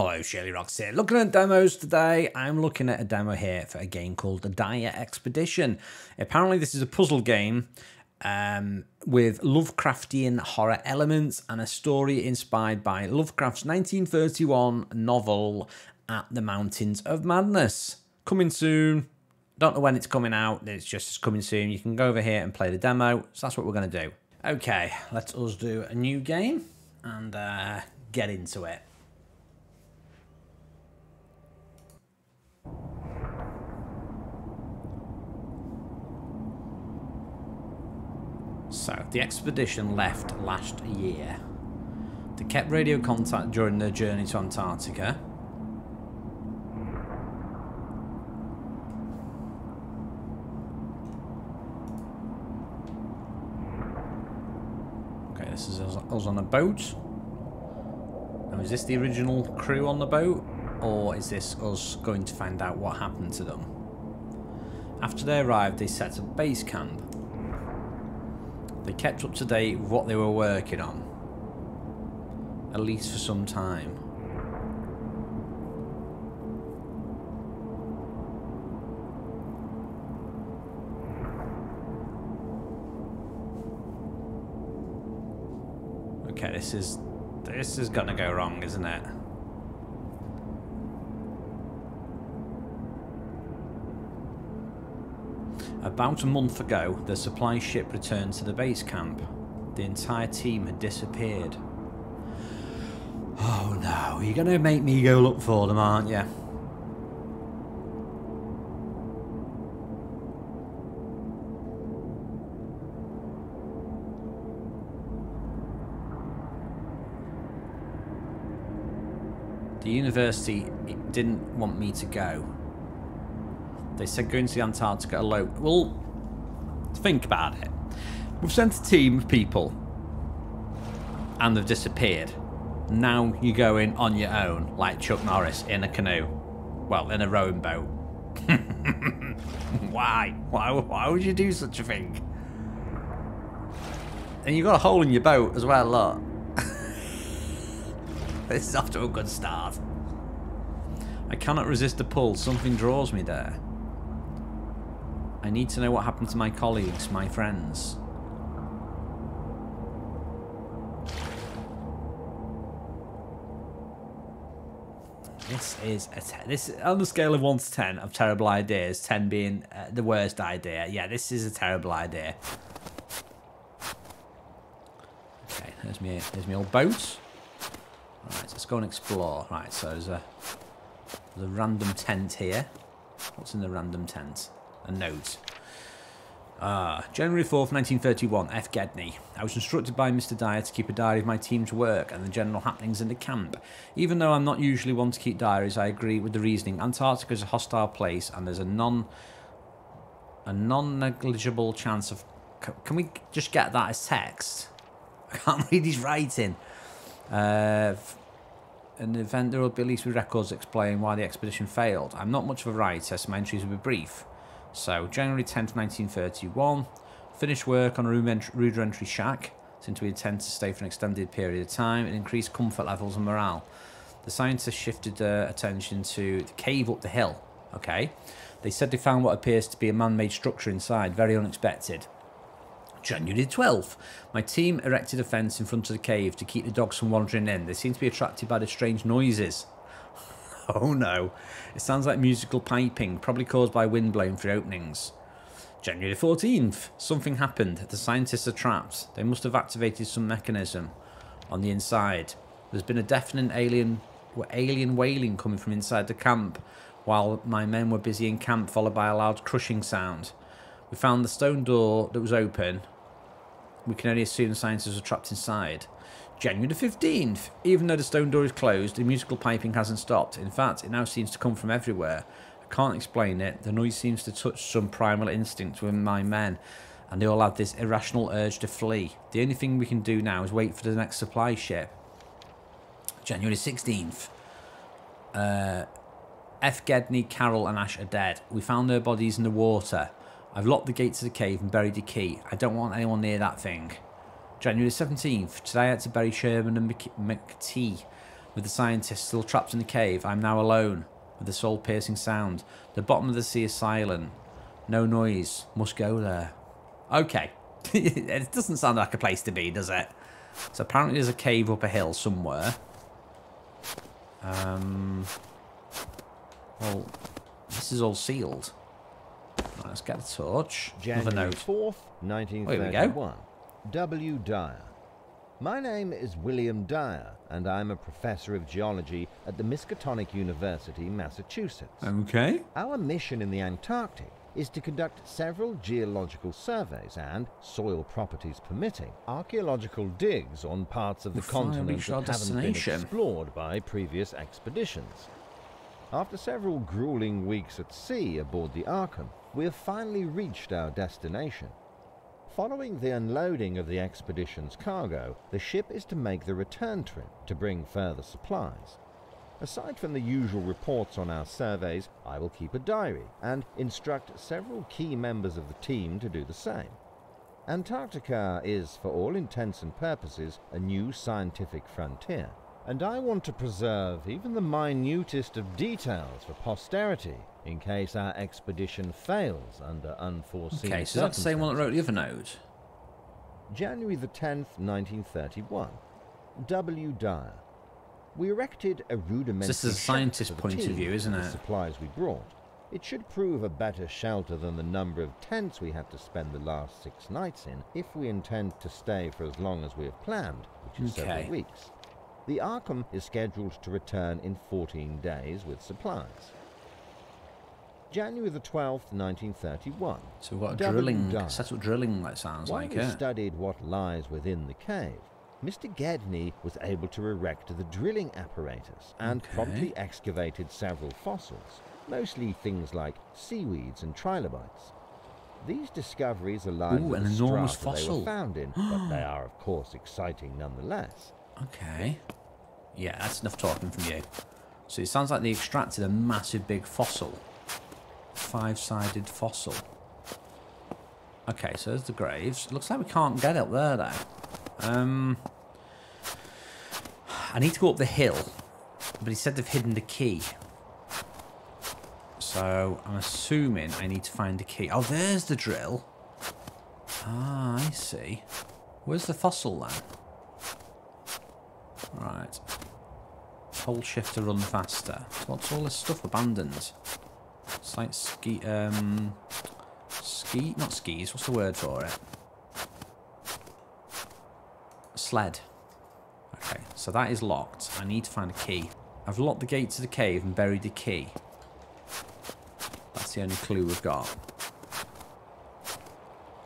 Hello, shirlierox here. Looking at demos today, I'm looking at a demo here for a game called the Dyer Expedition. Apparently this is a puzzle game with Lovecraftian horror elements and a story inspired by Lovecraft's 1931 novel At the Mountains of Madness. Coming soon. Don't know when it's coming out, it's just coming soon. You can go over here and play the demo, so that's what we're going to do. Okay, let us do a new game and get into it. So, the expedition left last year. They kept radio contact during their journey to Antarctica. Okay, this is us on a boat. Now, is this the original crew on the boat? Or is this us going to find out what happened to them? After they arrived, they set up base camp. They kept up to date with what they were working on, at least for some time. Okay, this is gonna go wrong, isn't it? About a month ago, the supply ship returned to the base camp. The entire team had disappeared. Oh no, you're going to make me go look for them, aren't you? The university didn't want me to go. They said going to the Antarctica alone. Well, think about it. We've sent a team of people and they've disappeared. Now you're going on your own, like Chuck Norris, in a canoe. Well, in a rowing boat. Why? Why would you do such a thing? And you've got a hole in your boat as well, look. This is off to a good start. I cannot resist the pull. Something draws me there. I need to know what happened to my colleagues, my friends. This is on the scale of 1 to 10 of terrible ideas, 10 being the worst idea. Yeah, this is a terrible idea. Okay, there's my old boat. Right, let's go and explore. Right, so there's a random tent here. What's in the random tent? A note. January 4th, 1931, F. Gedney. I was instructed by Mr. Dyer to keep a diary of my team's work and the general happenings in the camp. Even though I'm not usually one to keep diaries, I agree with the reasoning. Antarctica is a hostile place and there's a non-negligible chance of... Can we just get that as text? I can't read his writing. In the event there will be at least records explaining why the expedition failed. I'm not much of a writer, so my entries will be brief. So, January 10th, 1931, finished work on a rudimentary shack, since we intend to stay for an extended period of time and increase comfort levels and morale. The scientists shifted their attention to the cave up the hill. Okay. They said they found what appears to be a man-made structure inside, very unexpected. January 12th, my team erected a fence in front of the cave to keep the dogs from wandering in. They seem to be attracted by the strange noises. Oh no, it sounds like musical piping, probably caused by wind blowing through openings. January 14th, something happened. The scientists are trapped. They must have activated some mechanism on the inside. There's been a deafening alien wailing coming from inside the camp while my men were busy in camp, followed by a loud crushing sound. We found the stone door that was open. We can only assume the scientists were trapped inside. January 15th. Even though the stone door is closed, the musical piping hasn't stopped. In fact, it now seems to come from everywhere. I can't explain it. The noise seems to touch some primal instinct within my men, and they all have this irrational urge to flee. The only thing we can do now is wait for the next supply ship. January 16th. F. Gedney, Carol and Ash are dead. We found their bodies in the water. I've locked the gates of the cave and buried the key. I don't want anyone near that thing. January 17th. Today I had to bury Sherman and McTee. With the scientists still trapped in the cave, I'm now alone, with the soul-piercing sound. The bottom of the sea is silent. No noise. Must go there. Okay. It doesn't sound like a place to be, does it? So apparently there's a cave up a hill somewhere. Well, this is all sealed. Right, let's get a torch. Another January note. 4th, 1931. Here we go. W. Dyer. My name is William Dyer, and I'm a professor of geology at the Miskatonic University, Massachusetts. Okay. Our mission in the Antarctic is to conduct several geological surveys and, soil properties permitting, archaeological digs on parts of the continent that haven't been explored by previous expeditions. After several grueling weeks at sea aboard the Arkham, we have finally reached our destination. Following the unloading of the expedition's cargo, the ship is to make the return trip to bring further supplies. Aside from the usual reports on our surveys, I will keep a diary and instruct several key members of the team to do the same. Antarctica is, for all intents and purposes, a new scientific frontier, and I want to preserve even the minutest of details for posterity in case our expedition fails under unforeseen circumstances. Okay, so that's the same one that wrote the other note. January the 10th, 1931. W. Dyer. We erected a rudimentary This is a scientist point of view, isn't it? The supplies we brought. It should prove a better shelter than the number of tents we had to spend the last 6 nights in if we intend to stay for as long as we have planned, which is several weeks. The Arkham is scheduled to return in 14 days with supplies. January the 12th, 1931. So what drilling, that's what drilling that sounds While like, we studied what lies within the cave, Mr. Gedney was able to erect the drilling apparatus and promptly excavated several fossils, mostly things like seaweeds and trilobites. These discoveries align with the strata they were found in, but they are, of course, exciting nonetheless. Okay. Yeah, that's enough talking from you. So it sounds like they extracted a massive big fossil. 5-sided fossil. Okay, so there's the graves. It looks like we can't get up there, though. I need to go up the hill, but he said they've hidden the key. So I'm assuming I need to find the key. Oh, there's the drill. Ah, I see. Where's the fossil then? Right. Hold shift to run faster. What's all this stuff abandoned? It's like not skis, what's the word for it? Sled. Okay, so that is locked. I need to find a key. I've locked the gate to the cave and buried the key. That's the only clue we've got.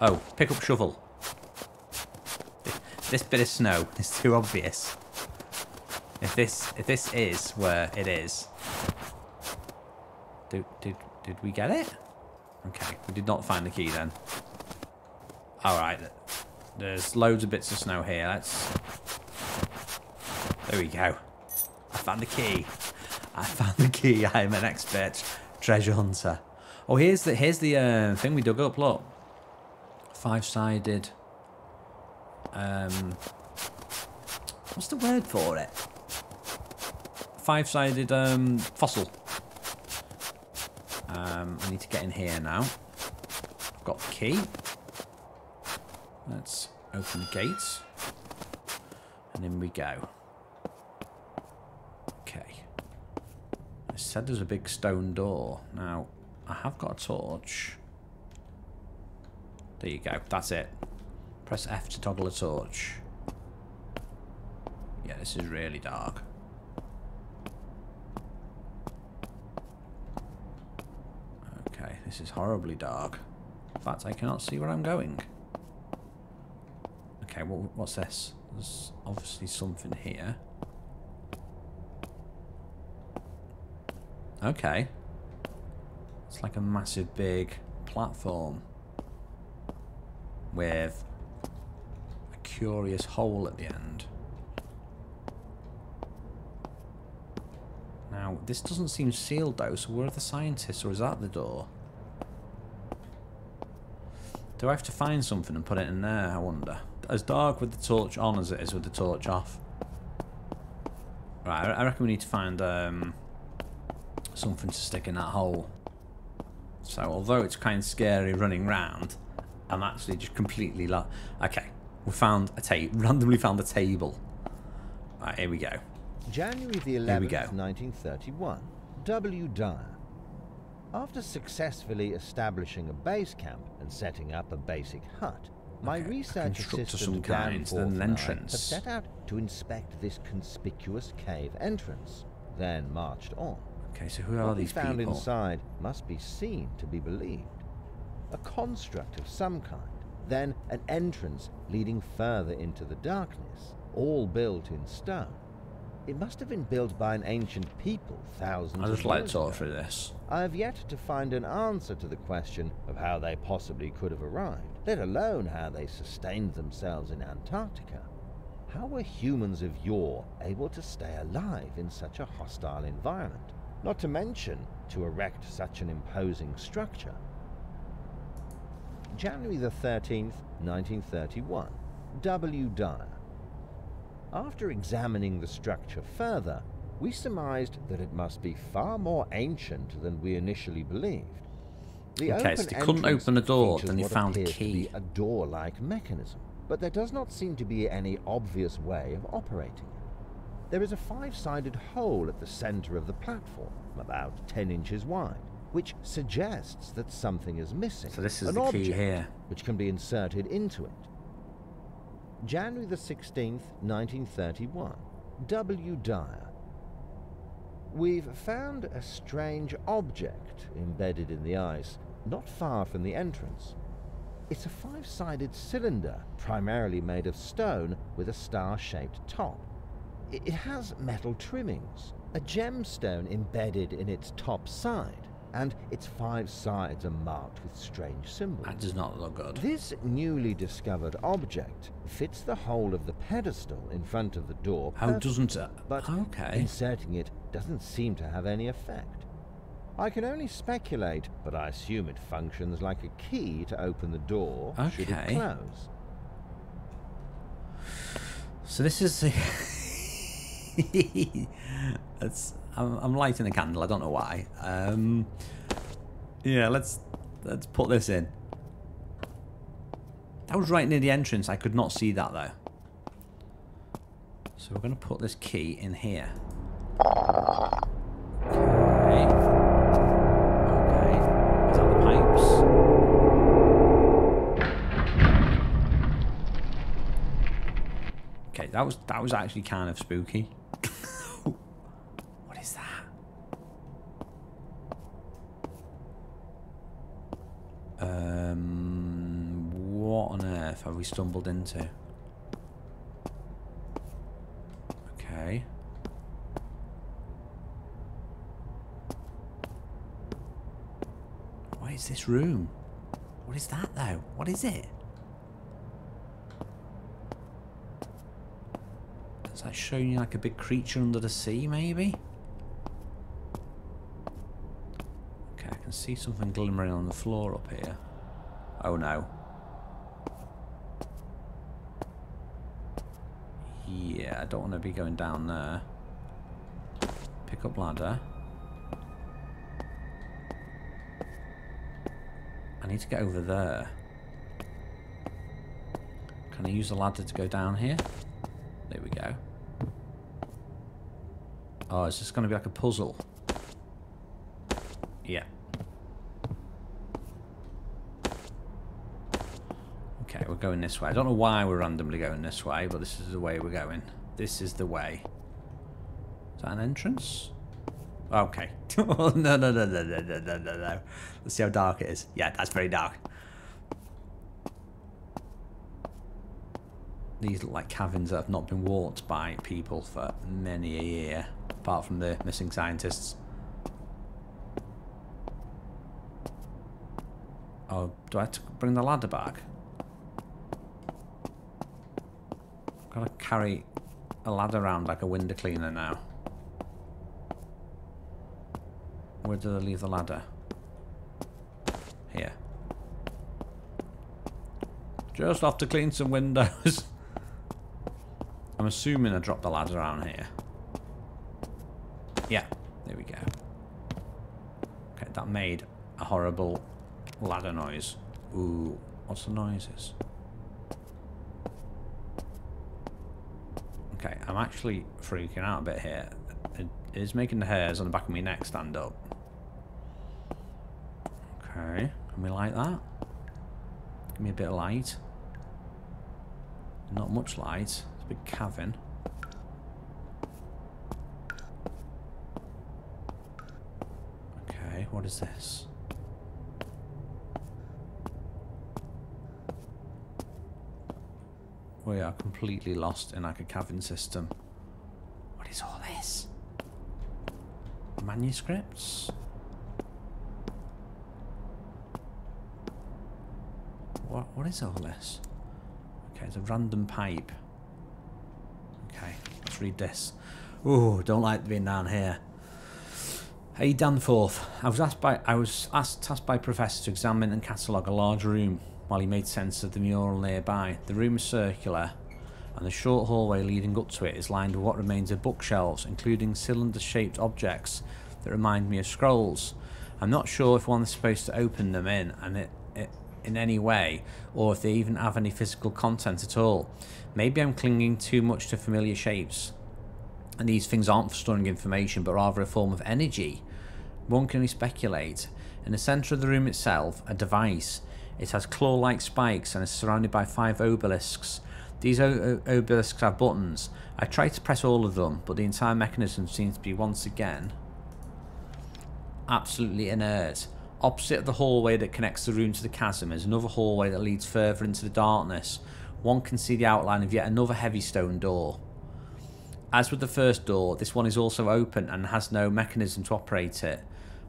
Oh, pick up shovel. This bit of snow is too obvious. If this is where it is. Did we get it? Okay, we did not find the key then. Alright, there's loads of bits of snow here. There we go. I found the key. I found the key. I am an expert treasure hunter. Oh, here's the thing we dug up. Look, 5-sided. What's the word for it? 5-sided fossil. I need to get in here now. I've got the key. Let's open the gates. And in we go. Okay. I said there's a big stone door. Now, I have got a torch. There you go. That's it. Press F to toggle a torch. Yeah, this is really dark. Okay, this is horribly dark. In fact, I cannot see where I'm going. Okay, what's this? There's obviously something here. Okay. It's like a massive big platform with a curious hole at the end. Now, this doesn't seem sealed though, so where are the scientists, or is that the door? Do I have to find something and put it in there, I wonder? As dark with the torch on as it is with the torch off. Right, I reckon we need to find something to stick in that hole. So, although it's kind of scary running round, I'm actually just completely like... Okay, we found a randomly found a table. Right, here we go. January the 11th, 1931. W. Dyer. After successfully establishing a base camp and setting up a basic hut, my research assistant Dan Forth and I have set out to inspect this conspicuous cave entrance, then marched on. Okay, so who are these people? What we found inside must be seen to be believed. A construct of some kind, then an entrance leading further into the darkness, all built in stone. It must have been built by an ancient people thousands of years ago. I'd just like to talk through this. I have yet to find an answer to the question of how they possibly could have arrived, let alone how they sustained themselves in Antarctica. How were humans of yore able to stay alive in such a hostile environment? Not to mention to erect such an imposing structure. January the 13th, 1931. W. Dyer. After examining the structure further, we surmised that it must be far more ancient than we initially believed. Okay, so they couldn't open a door, then they found a key. A door-like mechanism, but there does not seem to be any obvious way of operating it. There is a 5-sided hole at the center of the platform, about 10 inches wide, which suggests that something is missing. So this is the key here, which can be inserted into it. January the 16th, 1931. W. Dyer. We've found a strange object embedded in the ice, not far from the entrance. It's a 5-sided cylinder, primarily made of stone with a star-shaped top. It has metal trimmings, a gemstone embedded in its top side, and its 5 sides are marked with strange symbols. That does not look good. This newly discovered object fits the hole of the pedestal in front of the door perfectly. How doesn't it? But inserting it doesn't seem to have any effect. I can only speculate, but I assume it functions like a key to open the door should it close. So this is the... I'm lighting a candle. I don't know why. Yeah, let's put this in. That was right near the entrance. I could not see that though. So we're going to put this key in here. Okay. Okay. Is that the pipes? Okay, that was actually kind of spooky. What is that? What on earth have we stumbled into? Okay. What is this room? What is that though? What is it? Is that showing you like a big creature under the sea, maybe? Okay, I can see something glimmering on the floor up here. Oh no. Yeah, I don't want to be going down there. Pick up ladder. I need to get over there. Can I use the ladder to go down here? There we go. Oh, is this going to be like a puzzle? Yeah. Okay, we're going this way. I don't know why we're randomly going this way, but this is the way we're going. This is the way. Is that an entrance? Okay. No. Let's see how dark it is. Yeah, that's very dark. These look like caverns that have not been walked by people for many a year, apart from the missing scientists. Oh, do I have to bring the ladder back? I've got to carry a ladder around like a window cleaner now. Where did I leave the ladder? Here. Just have to clean some windows. I'm assuming I dropped the ladder around here. Yeah, there we go. Okay, that made a horrible ladder noise. Ooh, what's the noises? Okay, I'm actually freaking out a bit here. It is making the hairs on the back of my neck stand up. Okay, can we light that? Give me a bit of light. Not much light. It's a big cavern. Okay, what is this? We are completely lost in like a cavern system. What is all this? Manuscripts? What is all this? Okay, it's a random pipe. Okay, let's read this. Ooh, don't like being down here. Hey Danforth, I was tasked by Professor to examine and catalogue a large room while he made sense of the mural nearby. The room is circular, and the short hallway leading up to it is lined with what remains of bookshelves, including cylinder-shaped objects that remind me of scrolls. I'm not sure if one is supposed to open them in any way, or if they even have any physical content at all. Maybe I'm clinging too much to familiar shapes, and these things aren't for storing information, but rather a form of energy. One can only speculate. In the centre of the room itself, a device. It has claw-like spikes and is surrounded by 5 obelisks. These obelisks have buttons. I tried to press all of them, but the entire mechanism seems to be once again absolutely inert. Opposite the hallway that connects the room to the chasm is another hallway that leads further into the darkness. One can see the outline of yet another heavy stone door. As with the first door, this one is also open and has no mechanism to operate it.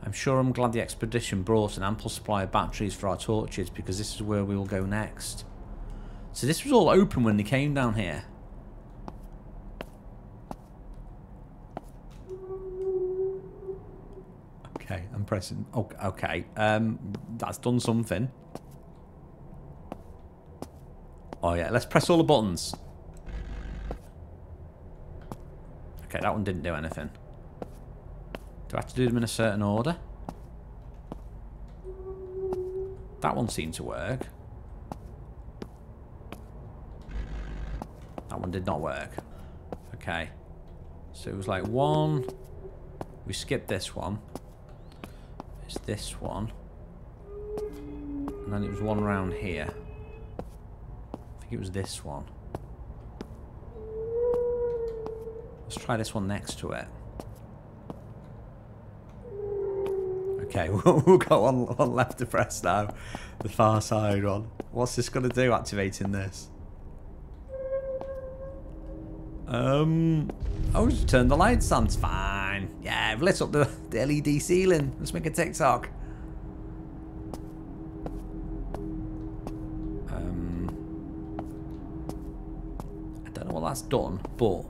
I'm sure I'm glad the expedition brought an ample supply of batteries for our torches, because this is where we will go next. So this was all open when they came down here. Okay, I'm pressing. Okay, that's done something. Oh yeah, let's press all the buttons. Okay, that one didn't do anything. Do I have to do them in a certain order? That one seemed to work. That one did not work. Okay. So it was like one. We skipped this one. It's this one. And then it was one round here. I think it was this one. Let's try this one next to it. Okay, we've got one left to press now. The far side one. What's this going to do, activating this? Oh, just turn the lights on. It's fine. Yeah, I've lit up the LED ceiling. Let's make a TikTok. I don't know what that's done, but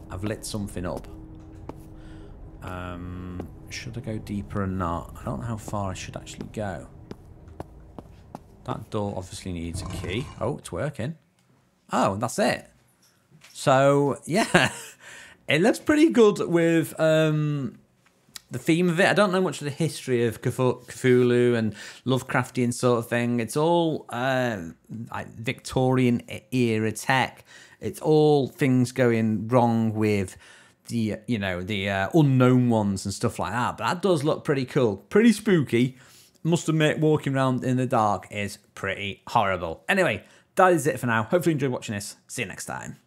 I've lit something up. Should I go deeper or not? I don't know how far I should actually go. That door obviously needs a key. Oh, it's working. Oh, that's it. So, yeah. It looks pretty good with the theme of it. I don't know much of the history of Cthulhu and Lovecraftian sort of thing. It's all like Victorian era tech. It's all things going wrong with the, you know, the unknown ones and stuff like that. But that does look pretty cool. Pretty spooky. Must admit, walking around in the dark is pretty horrible. Anyway, that is it for now. Hopefully you enjoyed watching this. See you next time.